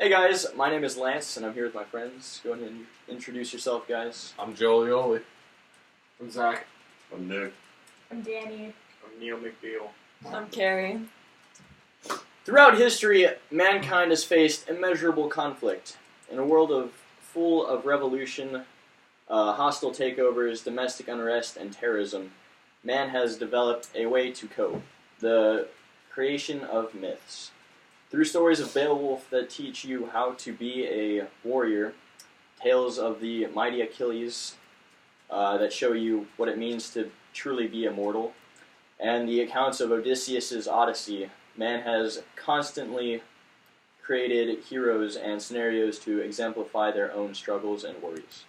Hey guys, my name is Lance, and I'm here with my friends. Go ahead and introduce yourself, guys. I'm Joe Lioli. I'm Zach. I'm Nick. I'm Danny. I'm Neil McBeal. I'm Carrie. Throughout history, mankind has faced immeasurable conflict. In a world full of revolution, hostile takeovers, domestic unrest, and terrorism, man has developed a way to cope: the creation of myths. Through stories of Beowulf that teach you how to be a warrior, tales of the mighty Achilles that show you what it means to truly be immortal, and the accounts of Odysseus' Odyssey, man has constantly created heroes and scenarios to exemplify their own struggles and worries.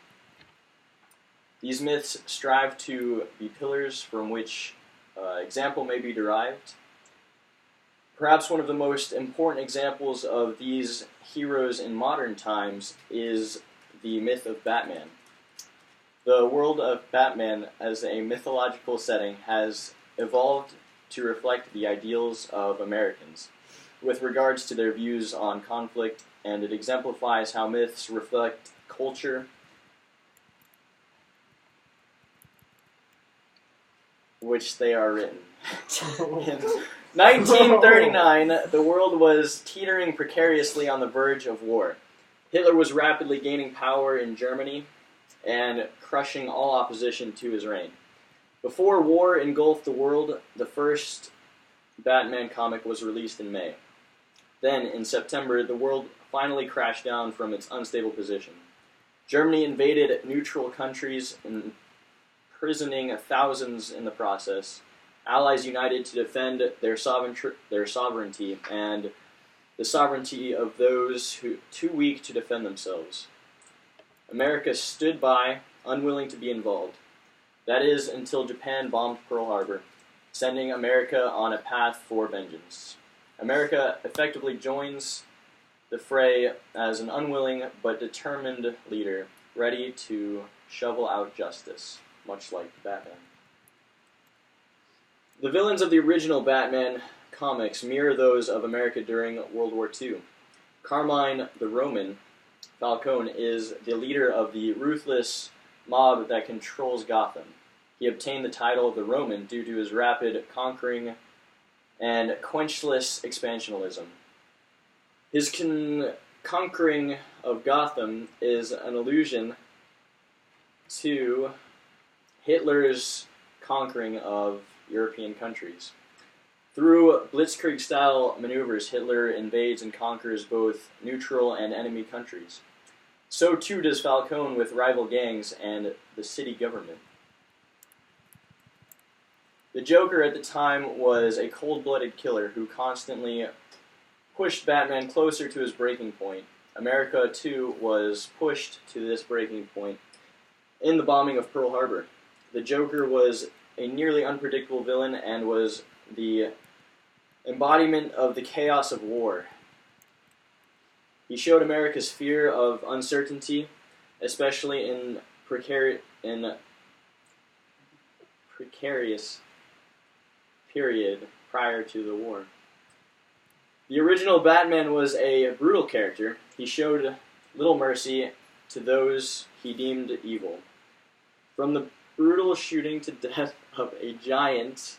These myths strive to be pillars from which example may be derived. Perhaps one of the most important examples of these heroes in modern times is the myth of Batman. The world of Batman as a mythological setting has evolved to reflect the ideals of Americans with regards to their views on conflict, and it exemplifies how myths reflect culture which they are written. In 1939, the world was teetering precariously on the verge of war. Hitler was rapidly gaining power in Germany and crushing all opposition to his reign. Before war engulfed the world, the first Batman comic was released in May. Then, in September, the world finally crashed down from its unstable position. Germany invaded neutral countries, imprisoning thousands in the process. Allies united to defend their sovereignty and the sovereignty of those who too weak to defend themselves. America stood by, unwilling to be involved. That is, until Japan bombed Pearl Harbor, sending America on a path for vengeance. America effectively joins the fray as an unwilling but determined leader, ready to shovel out justice, much like Batman. The villains of the original Batman comics mirror those of America during World War II. Carmine the Roman Falcone is the leader of the ruthless mob that controls Gotham. He obtained the title of the Roman due to his rapid conquering and quenchless expansionism. His conquering of Gotham is an allusion to Hitler's conquering of European countries. Through blitzkrieg-style maneuvers, Hitler invades and conquers both neutral and enemy countries. So too does Falcone with rival gangs and the city government. The Joker at the time was a cold-blooded killer who constantly pushed Batman closer to his breaking point. America, too, was pushed to this breaking point in the bombing of Pearl Harbor. The Joker was a nearly unpredictable villain and was the embodiment of the chaos of war. He showed America's fear of uncertainty, especially in precarious period prior to the war. The original Batman was a brutal character. He showed little mercy to those he deemed evil. From the brutal shooting to death of a giant,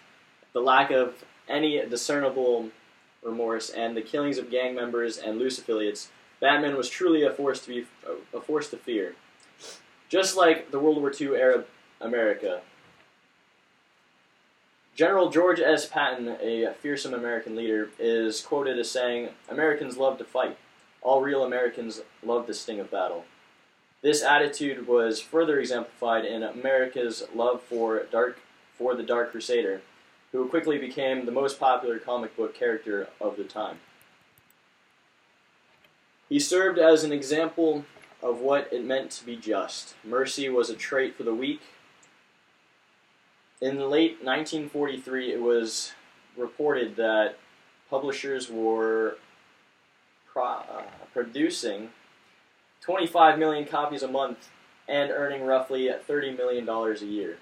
the lack of any discernible remorse, and the killings of gang members and loose affiliates, Batman was truly a force to fear. Just like the World War II era America. General George S. Patton, a fearsome American leader, is quoted as saying, "Americans love to fight. All real Americans love the sting of battle." This attitude was further exemplified in America's love for the Dark Crusader, who quickly became the most popular comic book character of the time. He served as an example of what it meant to be just. Mercy was a trait for the weak. In late 1943, it was reported that publishers were producing 25 million copies a month and earning roughly $30 million a year.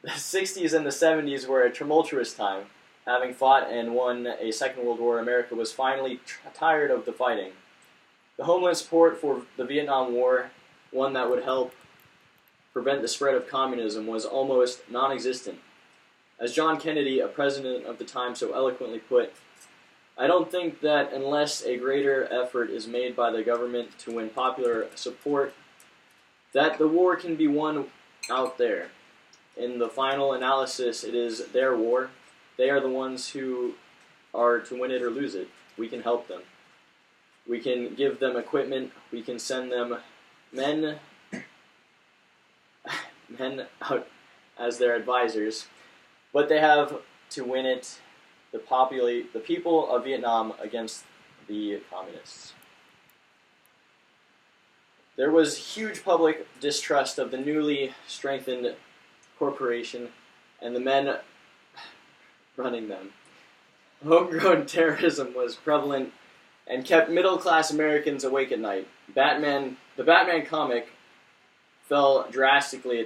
The 60s and the 70s were a tumultuous time. Having fought and won a Second World War, America was finally tired of the fighting. The homeland support for the Vietnam War, one that would help prevent the spread of communism, was almost non-existent. As John Kennedy, a president of the time, so eloquently put, "I don't think that unless a greater effort is made by the government to win popular support, that the war can be won out there. In the final analysis, it is their war. They are the ones who are to win it or lose it. We can help them. We can give them equipment. We can send them men out as their advisors. But they have to win it, the people of Vietnam against the communists." There was huge public distrust of the newly strengthened corporation and the men running them. Homegrown terrorism was prevalent and kept middle-class Americans awake at night. The Batman comic sales fell drastically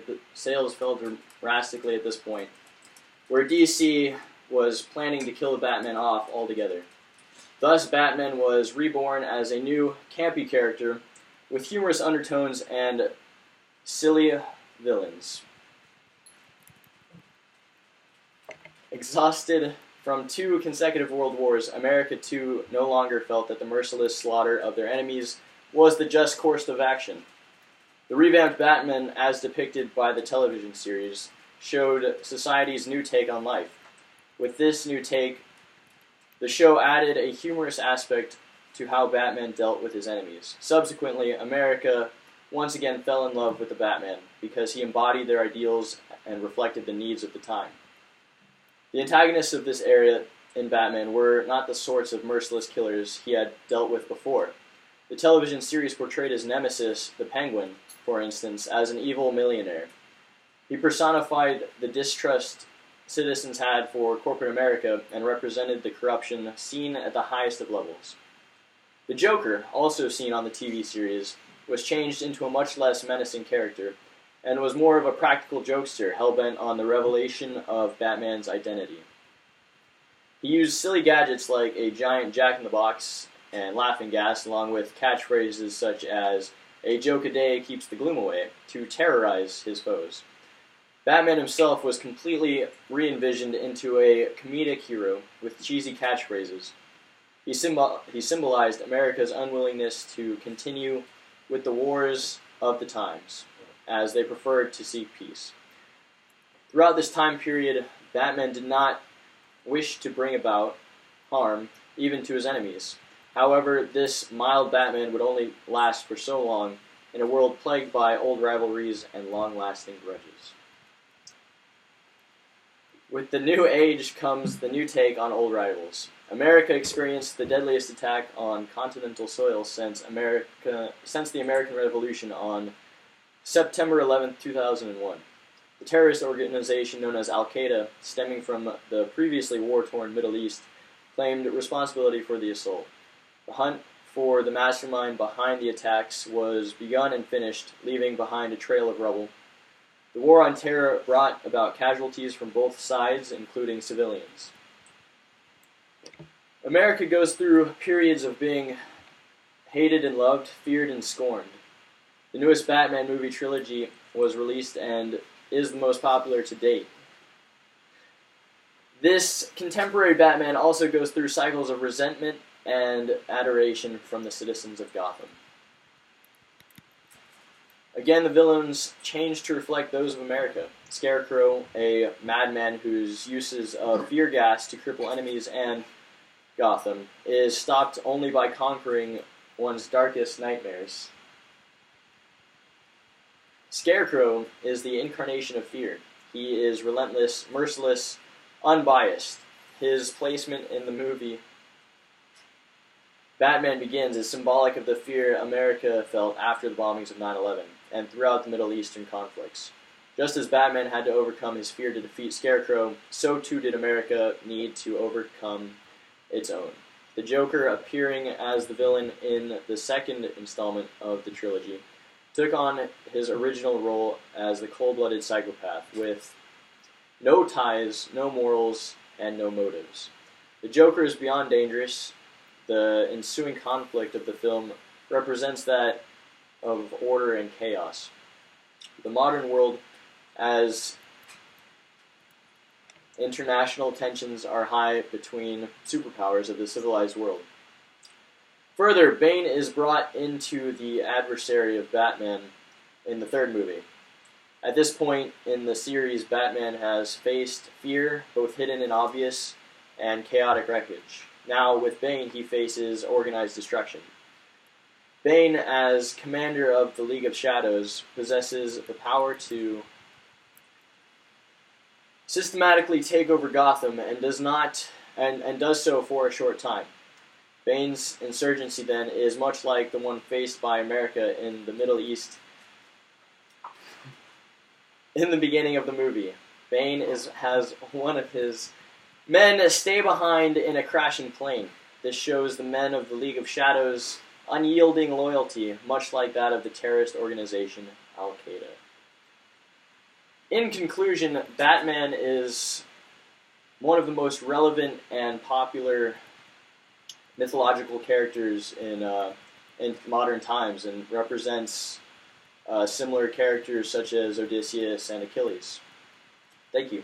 at this point, where DC was planning to kill the Batman off altogether. Thus, Batman was reborn as a new, campy character with humorous undertones and silly villains. Exhausted from 2 consecutive world wars, America too no longer felt that the merciless slaughter of their enemies was the just course of action. The revamped Batman, as depicted by the television series, showed society's new take on life. With this new take, the show added a humorous aspect to how Batman dealt with his enemies. Subsequently, America once again fell in love with the Batman because he embodied their ideals and reflected the needs of the time. The antagonists of this era in Batman were not the sorts of merciless killers he had dealt with before. The television series portrayed his nemesis, the Penguin, for instance, as an evil millionaire. He personified the distrust citizens had for corporate America and represented the corruption seen at the highest of levels. The Joker, also seen on the TV series, was changed into a much less menacing character and was more of a practical jokester hell-bent on the revelation of Batman's identity. He used silly gadgets like a giant jack-in-the-box and laughing gas, along with catchphrases such as "a joke a day keeps the gloom away," to terrorize his foes. Batman himself was completely re-envisioned into a comedic hero with cheesy catchphrases. He symbolized America's unwillingness to continue with the wars of the times, as they preferred to seek peace. Throughout this time period, Batman did not wish to bring about harm, even to his enemies. However, this mild Batman would only last for so long in a world plagued by old rivalries and long-lasting grudges. With the new age comes the new take on old rivals. America experienced the deadliest attack on continental soil since the American Revolution on September 11, 2001. The terrorist organization known as Al-Qaeda, stemming from the previously war-torn Middle East, claimed responsibility for the assault. The hunt for the mastermind behind the attacks was begun and finished, leaving behind a trail of rubble. The war on terror brought about casualties from both sides, including civilians. America goes through periods of being hated and loved, feared and scorned. The newest Batman movie trilogy was released and is the most popular to date. This contemporary Batman also goes through cycles of resentment and adoration from the citizens of Gotham. Again, the villains change to reflect those of America. Scarecrow, a madman whose uses of fear gas to cripple enemies and Gotham is stopped only by conquering one's darkest nightmares. Scarecrow is the incarnation of fear. He is relentless, merciless, unbiased. His placement in the movie Batman Begins is symbolic of the fear America felt after the bombings of 9/11 and throughout the Middle Eastern conflicts. Just as Batman had to overcome his fear to defeat Scarecrow, so too did America need to overcome its own. The Joker, appearing as the villain in the second installment of the trilogy, took on his original role as the cold-blooded psychopath with no ties, no morals, and no motives. The Joker is beyond dangerous. The ensuing conflict of the film represents that of order and chaos. The modern world, as international tensions are high between superpowers of the civilized world. Further, Bane is brought into the adversary of Batman in the third movie. At this point in the series, Batman has faced fear, both hidden and obvious, and chaotic wreckage. Now, with Bane, he faces organized destruction. Bane, as commander of the League of Shadows, possesses the power to systematically take over Gotham and does so for a short time. Bane's insurgency, then, is much like the one faced by America in the Middle East in the beginning of the movie. Bane has one of his men stay behind in a crashing plane. This shows the men of the League of Shadows' unyielding loyalty, much like that of the terrorist organization Al-Qaeda. In conclusion, Batman is one of the most relevant and popular mythological characters in modern times, and represents similar characters such as Odysseus and Achilles. Thank you.